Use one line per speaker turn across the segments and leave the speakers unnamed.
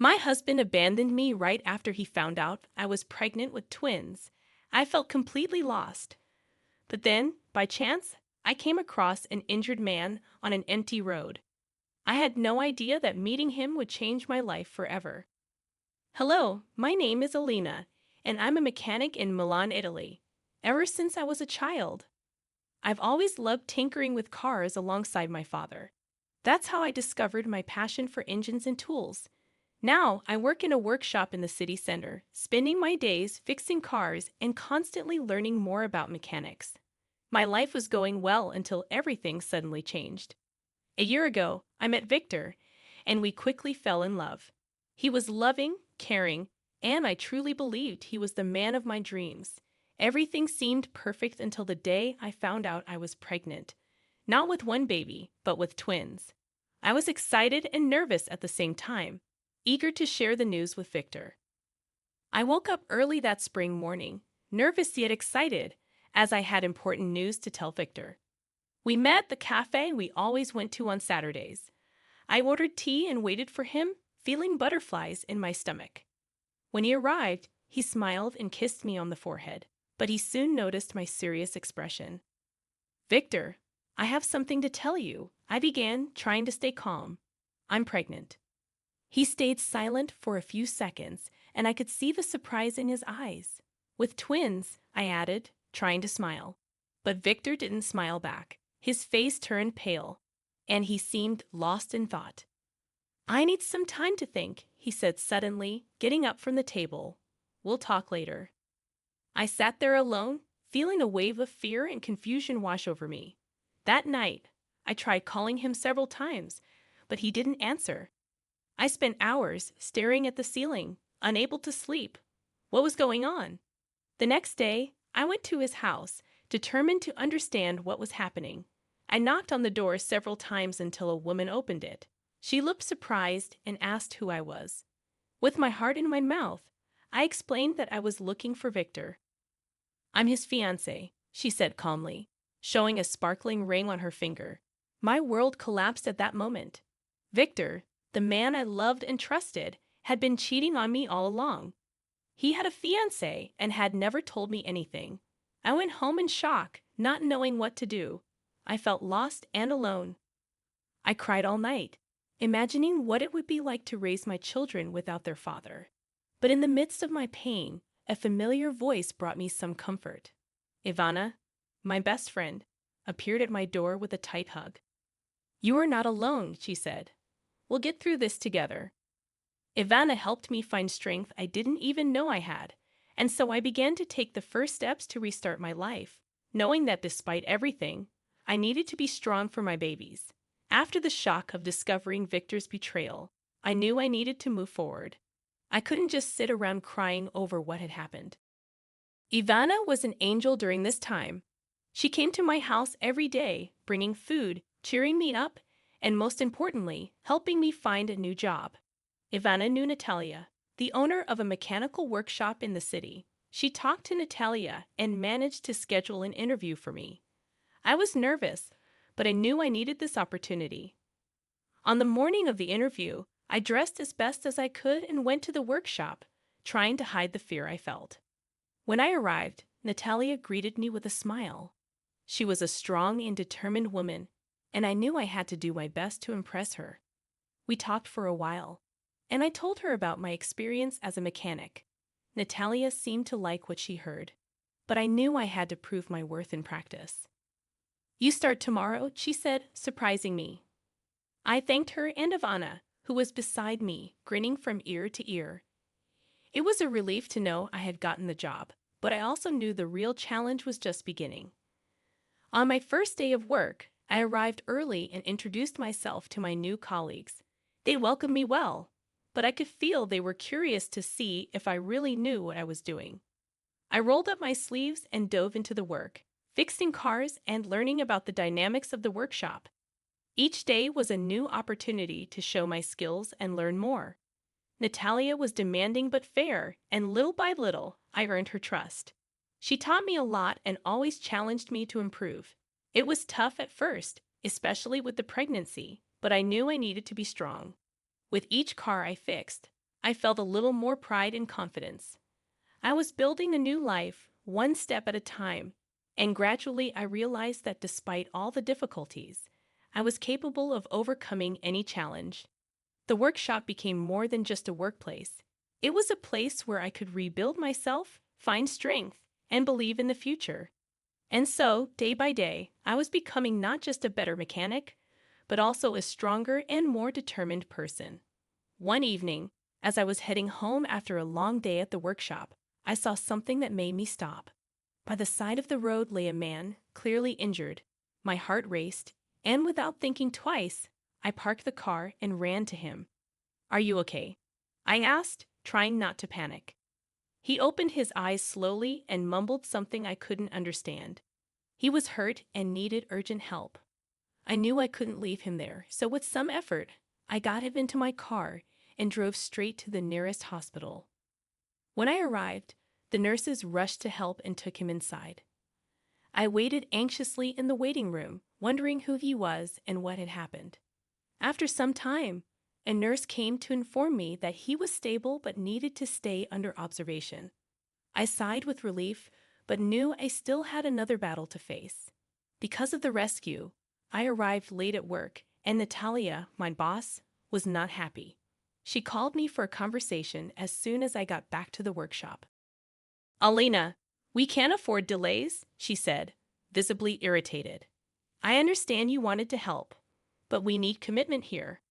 My husband abandoned me right after he found out I was pregnant with twins. I felt completely lost. But then, by chance, I came across an injured man on an empty road. I had no idea that meeting him would change my life forever. Hello, my name is Alina, and I'm a mechanic in Milan, Italy. Ever since I was a child, I've always loved tinkering with cars alongside my father. That's how I discovered my passion for engines and tools. Now, I work in a workshop in the city center, spending my days fixing cars and constantly learning more about mechanics. My life was going well until everything suddenly changed. A year ago, I met Victor, and we quickly fell in love. He was loving, caring, and I truly believed he was the man of my dreams. Everything seemed perfect until the day I found out I was pregnant. Not with one baby, but with twins. I was excited and nervous at the same time, eager to share the news with Victor. I woke up early that spring morning, nervous yet excited, as I had important news to tell Victor. We met at the cafe we always went to on Saturdays. I ordered tea and waited for him, feeling butterflies in my stomach. When he arrived, he smiled and kissed me on the forehead, but he soon noticed my serious expression. Victor, I have something to tell you, I began, trying to stay calm. I'm pregnant. He stayed silent for a few seconds, and I could see the surprise in his eyes. With twins, I added, trying to smile. But Victor didn't smile back. His face turned pale, and he seemed lost in thought. I need some time to think, he said suddenly, getting up from the table. We'll talk later. I sat there alone, feeling a wave of fear and confusion wash over me. That night, I tried calling him several times, but he didn't answer. I spent hours staring at the ceiling, unable to sleep. What was going on? The next day, I went to his house, determined to understand what was happening. I knocked on the door several times until a woman opened it. She looked surprised and asked who I was. With my heart in my mouth, I explained that I was looking for Victor. I'm his fiancé, she said calmly, showing a sparkling ring on her finger. My world collapsed at that moment. Victor, the man I loved and trusted, had been cheating on me all along. He had a fiancé and had never told me anything. I went home in shock, not knowing what to do. I felt lost and alone. I cried all night, imagining what it would be like to raise my children without their father. But in the midst of my pain, a familiar voice brought me some comfort. Ivana, my best friend, appeared at my door with a tight hug. You are not alone, she said. We'll get through this together. Ivana helped me find strength I didn't even know I had, and so I began to take the first steps to restart my life, knowing that despite everything, I needed to be strong for my babies. After the shock of discovering Victor's betrayal, I knew I needed to move forward. I couldn't just sit around crying over what had happened. Ivana was an angel during this time. She came to my house every day, bringing food, cheering me up, and most importantly, helping me find a new job. Ivana knew Natalia, the owner of a mechanical workshop in the city. She talked to Natalia and managed to schedule an interview for me. I was nervous, but I knew I needed this opportunity. On the morning of the interview, I dressed as best as I could and went to the workshop, trying to hide the fear I felt. When I arrived, Natalia greeted me with a smile. She was a strong and determined woman, and I knew I had to do my best to impress her. We talked for a while, and I told her about my experience as a mechanic. Natalia seemed to like what she heard, but I knew I had to prove my worth in practice. You start tomorrow, she said, surprising me. I thanked her and Ivana, who was beside me, grinning from ear to ear. It was a relief to know I had gotten the job, but I also knew the real challenge was just beginning. On my first day of work, I arrived early and introduced myself to my new colleagues. They welcomed me well, but I could feel they were curious to see if I really knew what I was doing. I rolled up my sleeves and dove into the work, fixing cars and learning about the dynamics of the workshop. Each day was a new opportunity to show my skills and learn more. Natalia was demanding but fair, and little by little, I earned her trust. She taught me a lot and always challenged me to improve. It was tough at first, especially with the pregnancy, but I knew I needed to be strong. With each car I fixed, I felt a little more pride and confidence. I was building a new life, one step at a time, and gradually I realized that despite all the difficulties, I was capable of overcoming any challenge. The workshop became more than just a workplace. It was a place where I could rebuild myself, find strength, and believe in the future. And so, day by day, I was becoming not just a better mechanic, but also a stronger and more determined person. One evening, as I was heading home after a long day at the workshop, I saw something that made me stop. By the side of the road lay a man, clearly injured. My heart raced, and without thinking twice, I parked the car and ran to him. "Are you okay?" I asked, trying not to panic. He opened his eyes slowly and mumbled something I couldn't understand. He was hurt and needed urgent help. I knew I couldn't leave him there, so with some effort, I got him into my car and drove straight to the nearest hospital. When I arrived, the nurses rushed to help and took him inside. I waited anxiously in the waiting room, wondering who he was and what had happened. After some time, a nurse came to inform me that he was stable but needed to stay under observation. I sighed with relief, but knew I still had another battle to face. Because of the rescue, I arrived late at work, and Natalia, my boss, was not happy. She called me for a conversation as soon as I got back to the workshop. "Alina, we can't afford delays," she said, visibly irritated. "I understand you wanted to help, but we need commitment here."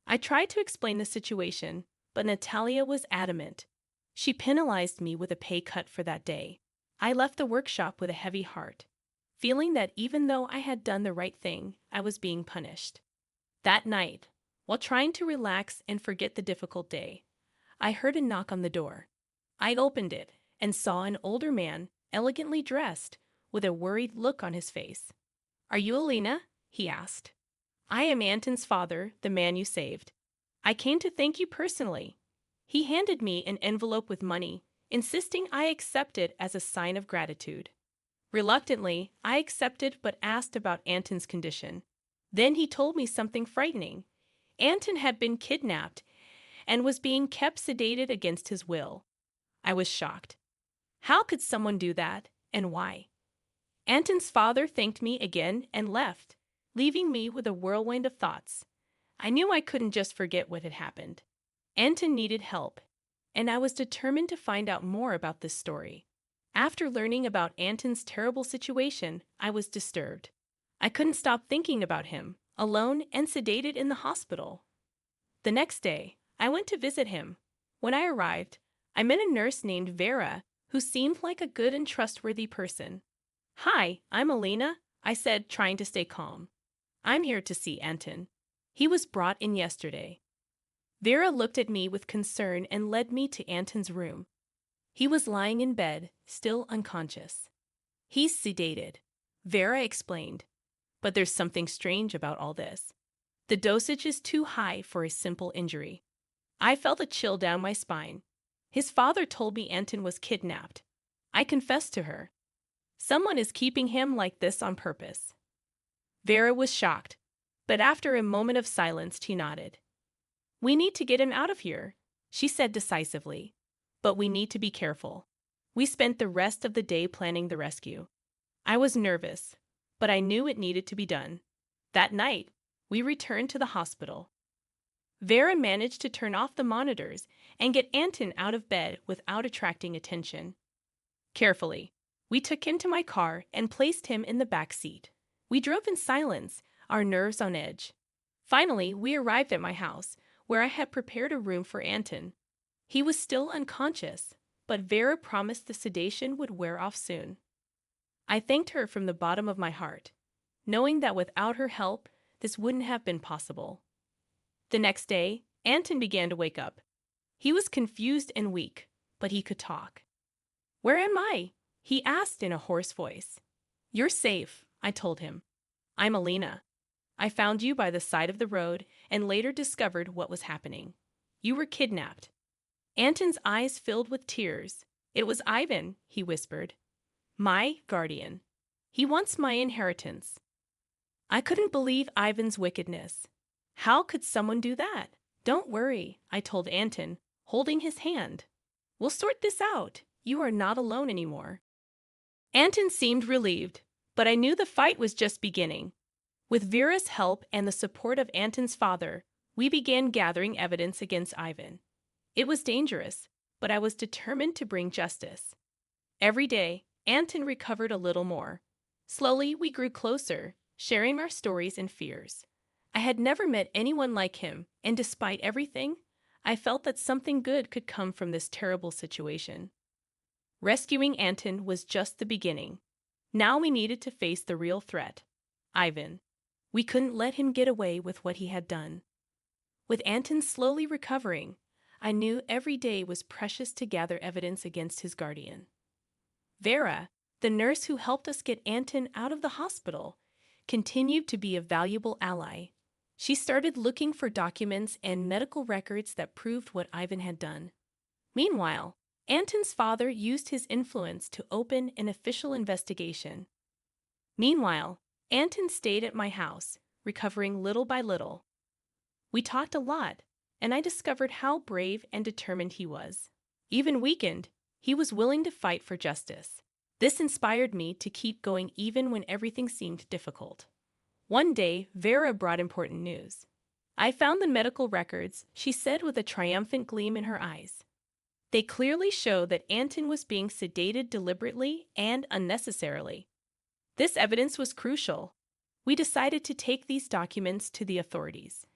I tried to explain the situation, but Natalia was adamant. She penalized me with a pay cut for that day. I left the workshop with a heavy heart, feeling that even though I had done the right thing, I was being punished. That night, while trying to relax and forget the difficult day, I heard a knock on the door. I opened it and saw an older man, elegantly dressed, with a worried look on his face. "Are you Alina?" he asked. "I am Anton's father, the man you saved. I came to thank you personally." He handed me an envelope with money, insisting I accept it as a sign of gratitude. Reluctantly, I accepted but asked about Anton's condition. Then he told me something frightening. Anton had been kidnapped and was being kept sedated against his will. I was shocked. How could someone do that, and why? Anton's father thanked me again and left, leaving me with a whirlwind of thoughts. I knew I couldn't just forget what had happened. Anton needed help, and I was determined to find out more about this story. After learning about Anton's terrible situation, I was disturbed. I couldn't stop thinking about him, alone and sedated in the hospital. The next day, I went to visit him. When I arrived, I met a nurse named Vera, who seemed like a good and trustworthy person. "Hi, I'm Alina," I said, trying to stay calm. "I'm here to see Anton. He was brought in yesterday." Vera looked at me with concern and led me to Anton's room. He was lying in bed, still unconscious. "He's sedated," Vera explained. "But there's something strange about all this. The dosage is too high for a simple injury." I felt a chill down my spine. His father told me Anton was kidnapped. I confessed to her. "Someone is keeping him like this on purpose." Vera was shocked, but after a moment of silence, she nodded. "We need to get him out of here," she said decisively. "But we need to be careful." We spent the rest of the day planning the rescue. I was nervous, but I knew it needed to be done. That night, we returned to the hospital. Vera managed to turn off the monitors and get Anton out of bed without attracting attention. Carefully, we took him to my car and placed him in the back seat. We drove in silence, our nerves on edge. Finally, we arrived at my house, where I had prepared a room for Anton. He was still unconscious, but Vera promised the sedation would wear off soon. I thanked her from the bottom of my heart, knowing that without her help, this wouldn't have been possible. The next day, Anton began to wake up. He was confused and weak, but he could talk. "Where am I?" he asked in a hoarse voice. "You're safe," I told him. "I'm Alina. I found you by the side of the road and later discovered what was happening. You were kidnapped." Anton's eyes filled with tears. "It was Ivan," he whispered. "My guardian. He wants my inheritance." I couldn't believe Ivan's wickedness. How could someone do that? "Don't worry," I told Anton, holding his hand. "We'll sort this out. You are not alone anymore." Anton seemed relieved, but I knew the fight was just beginning. With Vera's help and the support of Anton's father, we began gathering evidence against Ivan. It was dangerous, but I was determined to bring justice. Every day, Anton recovered a little more. Slowly, we grew closer, sharing our stories and fears. I had never met anyone like him, and despite everything, I felt that something good could come from this terrible situation. Rescuing Anton was just the beginning. Now we needed to face the real threat, Ivan. We couldn't let him get away with what he had done. With Anton slowly recovering, I knew every day was precious to gather evidence against his guardian. Vera, the nurse who helped us get Anton out of the hospital, continued to be a valuable ally. She started looking for documents and medical records that proved what Ivan had done. Meanwhile, Anton's father used his influence to open an official investigation. Meanwhile, Anton stayed at my house, recovering little by little. We talked a lot, and I discovered how brave and determined he was. Even weakened, he was willing to fight for justice. This inspired me to keep going even when everything seemed difficult. One day, Vera brought important news. "I found the medical records," she said with a triumphant gleam in her eyes. "They clearly show that Anton was being sedated deliberately and unnecessarily." This evidence was crucial. We decided to take these documents to the authorities.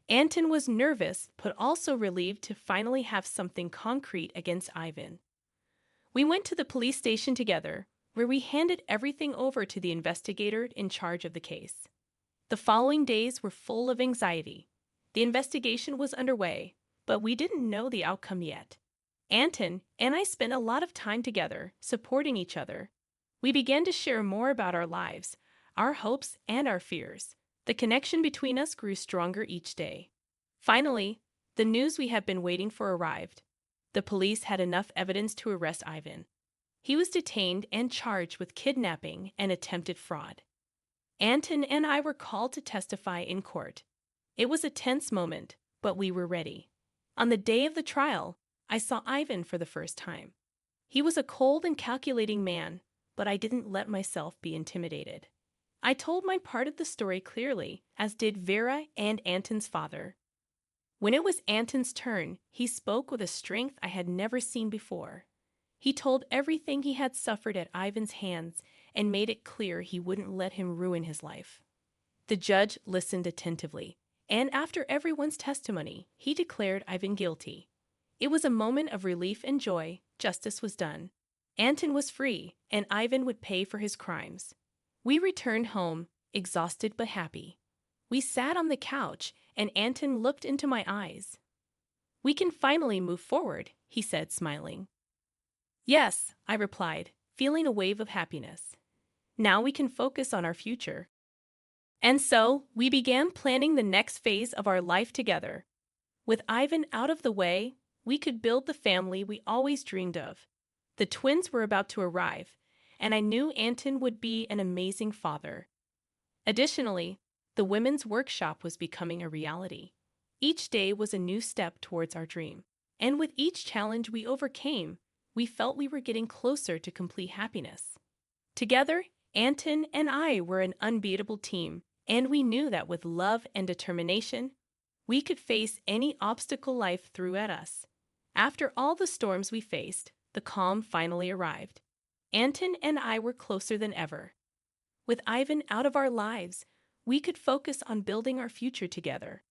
Anton was nervous, but also relieved to finally have something concrete against Ivan. We went to the police station together, where we handed everything over to the investigator in charge of the case. The following days were full of anxiety. The investigation was underway, but we didn't know the outcome yet. Anton and I spent a lot of time together, supporting each other. We began to share more about our lives, our hopes, and our fears. The connection between us grew stronger each day. Finally, the news we had been waiting for arrived. The police had enough evidence to arrest Ivan. He was detained and charged with kidnapping and attempted fraud. Anton and I were called to testify in court. It was a tense moment, but we were ready. On the day of the trial, I saw Ivan for the first time. He was a cold and calculating man, but I didn't let myself be intimidated. I told my part of the story clearly, as did Vera and Anton's father. When it was Anton's turn, he spoke with a strength I had never seen before. He told everything he had suffered at Ivan's hands and made it clear he wouldn't let him ruin his life. The judge listened attentively, and after everyone's testimony, he declared Ivan guilty. It was a moment of relief and joy. Justice was done. Anton was free, and Ivan would pay for his crimes. We returned home, exhausted but happy. We sat on the couch, and Anton looked into my eyes. "We can finally move forward," he said, smiling. "Yes," I replied, feeling a wave of happiness. "Now we can focus on our future." And so, we began planning the next phase of our life together. With Ivan out of the way, we could build the family we always dreamed of. The twins were about to arrive, and I knew Anton would be an amazing father. Additionally, the women's workshop was becoming a reality. Each day was a new step towards our dream, and with each challenge we overcame, we felt we were getting closer to complete happiness. Together, Anton and I were an unbeatable team, and we knew that with love and determination, we could face any obstacle life threw at us. After all the storms we faced, the calm finally arrived. Anton and I were closer than ever. With Ivan out of our lives, we could focus on building our future together.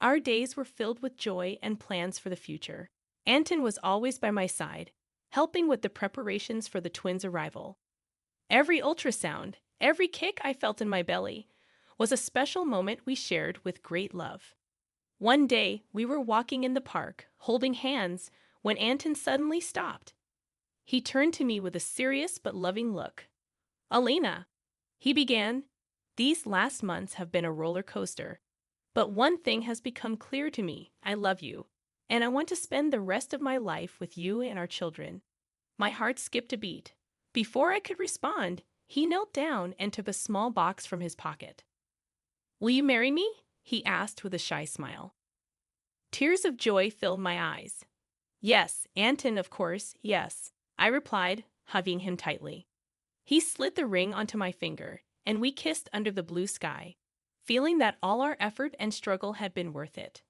Our days were filled with joy and plans for the future. Anton was always by my side, helping with the preparations for the twins' arrival. Every ultrasound, every kick I felt in my belly, was a special moment we shared with great love. One day, we were walking in the park, holding hands, when Anton suddenly stopped. He turned to me with a serious but loving look. "Alina," he began, "these last months have been a roller coaster. But one thing has become clear to me. I love you, and I want to spend the rest of my life with you and our children." My heart skipped a beat. Before I could respond, he knelt down and took a small box from his pocket. "Will you marry me?" he asked with a shy smile. Tears of joy filled my eyes. Yes, Anton, of course, yes, I replied, hugging him tightly. He slid the ring onto my finger, and we kissed under the blue sky, feeling that all our effort and struggle had been worth it.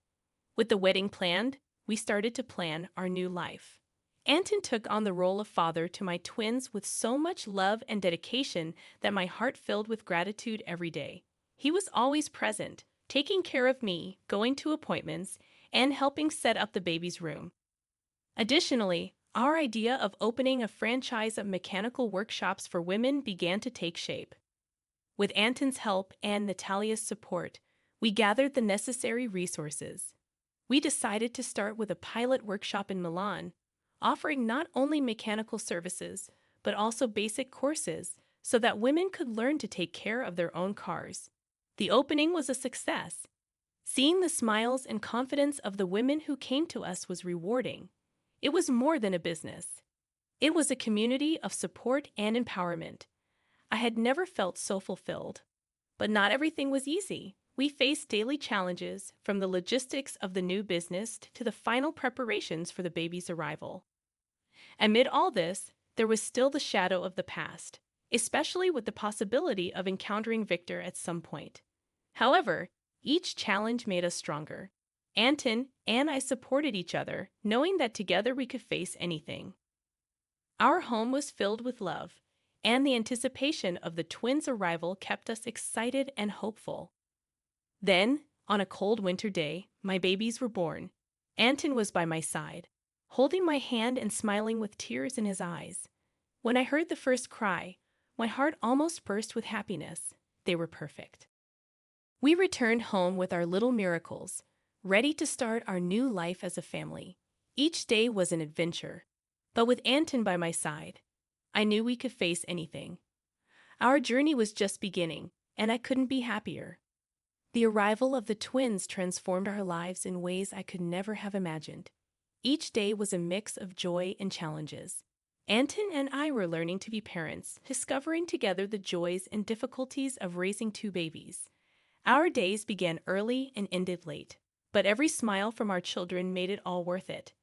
With the wedding planned, we started to plan our new life. Anton took on the role of father to my twins with so much love and dedication that my heart filled with gratitude every day. He was always present, taking care of me, going to appointments, and helping set up the baby's room. Additionally, our idea of opening a franchise of mechanical workshops for women began to take shape. With Anton's help and Natalia's support, we gathered the necessary resources. We decided to start with a pilot workshop in Milan, offering not only mechanical services, but also basic courses so that women could learn to take care of their own cars. The opening was a success. Seeing the smiles and confidence of the women who came to us was rewarding. It was more than a business. It was a community of support and empowerment. I had never felt so fulfilled. But not everything was easy. We faced daily challenges, from the logistics of the new business to the final preparations for the baby's arrival. Amid all this, there was still the shadow of the past, especially with the possibility of encountering Victor at some point. However, each challenge made us stronger. Anton and I supported each other, knowing that together we could face anything. Our home was filled with love, and the anticipation of the twins' arrival kept us excited and hopeful. Then, on a cold winter day, my babies were born. Anton was by my side, holding my hand and smiling with tears in his eyes. When I heard the first cry, my heart almost burst with happiness. They were perfect. We returned home with our little miracles, ready to start our new life as a family. Each day was an adventure, but with Anton by my side, I knew we could face anything. Our journey was just beginning, and I couldn't be happier. The arrival of the twins transformed our lives in ways I could never have imagined. Each day was a mix of joy and challenges. Anton and I were learning to be parents, discovering together the joys and difficulties of raising two babies. Our days began early and ended late, but every smile from our children made it all worth it.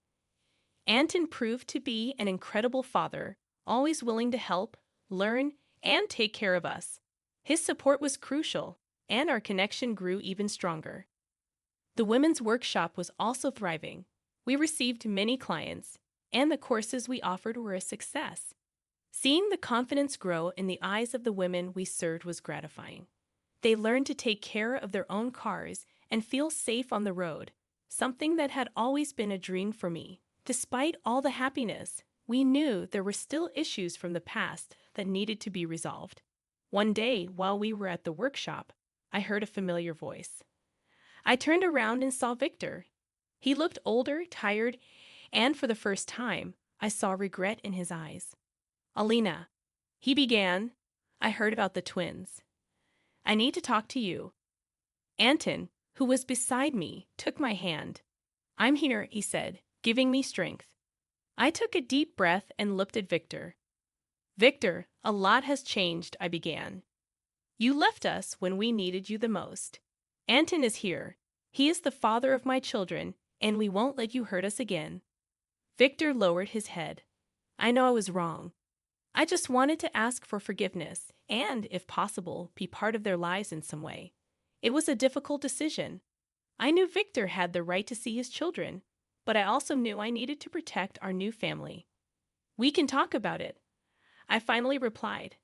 Anton proved to be an incredible father, always willing to help, learn, and take care of us. His support was crucial, and our connection grew even stronger. The women's workshop was also thriving. We received many clients, and the courses we offered were a success. Seeing the confidence grow in the eyes of the women we served was gratifying. They learned to take care of their own cars and feel safe on the road, something that had always been a dream for me. Despite all the happiness, we knew there were still issues from the past that needed to be resolved. One day, while we were at the workshop, I heard a familiar voice. I turned around and saw Victor. He looked older, tired, and for the first time, I saw regret in his eyes. Alina, he began, I heard about the twins. I need to talk to you. Anton, who was beside me, took my hand. I'm here, he said, giving me strength. I took a deep breath and looked at Victor. Victor, a lot has changed, I began. You left us when we needed you the most. Anton is here. He is the father of my children, and we won't let you hurt us again. Victor lowered his head. I know I was wrong. I just wanted to ask for forgiveness and, if possible, be part of their lives in some way. It was a difficult decision. I knew Victor had the right to see his children, but I also knew I needed to protect our new family. We can talk about it, I finally replied,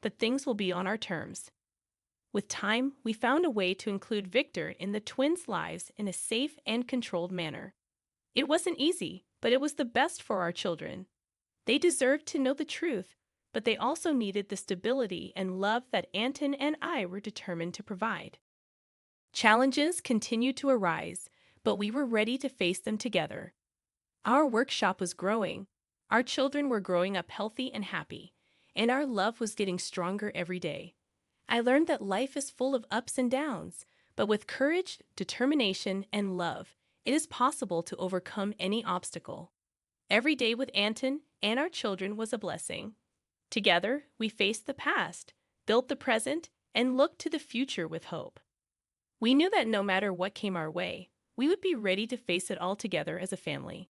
but things will be on our terms. With time, we found a way to include Victor in the twins' lives in a safe and controlled manner. It wasn't easy, but it was the best for our children. They deserved to know the truth, but they also needed the stability and love that Anton and I were determined to provide. Challenges continued to arise, but we were ready to face them together. Our workshop was growing, our children were growing up healthy and happy, and our love was getting stronger every day. I learned that life is full of ups and downs, but with courage, determination, and love, it is possible to overcome any obstacle. Every day with Anton and our children was a blessing. Together, we faced the past, built the present, and looked to the future with hope. We knew that no matter what came our way, we would be ready to face it all together as a family.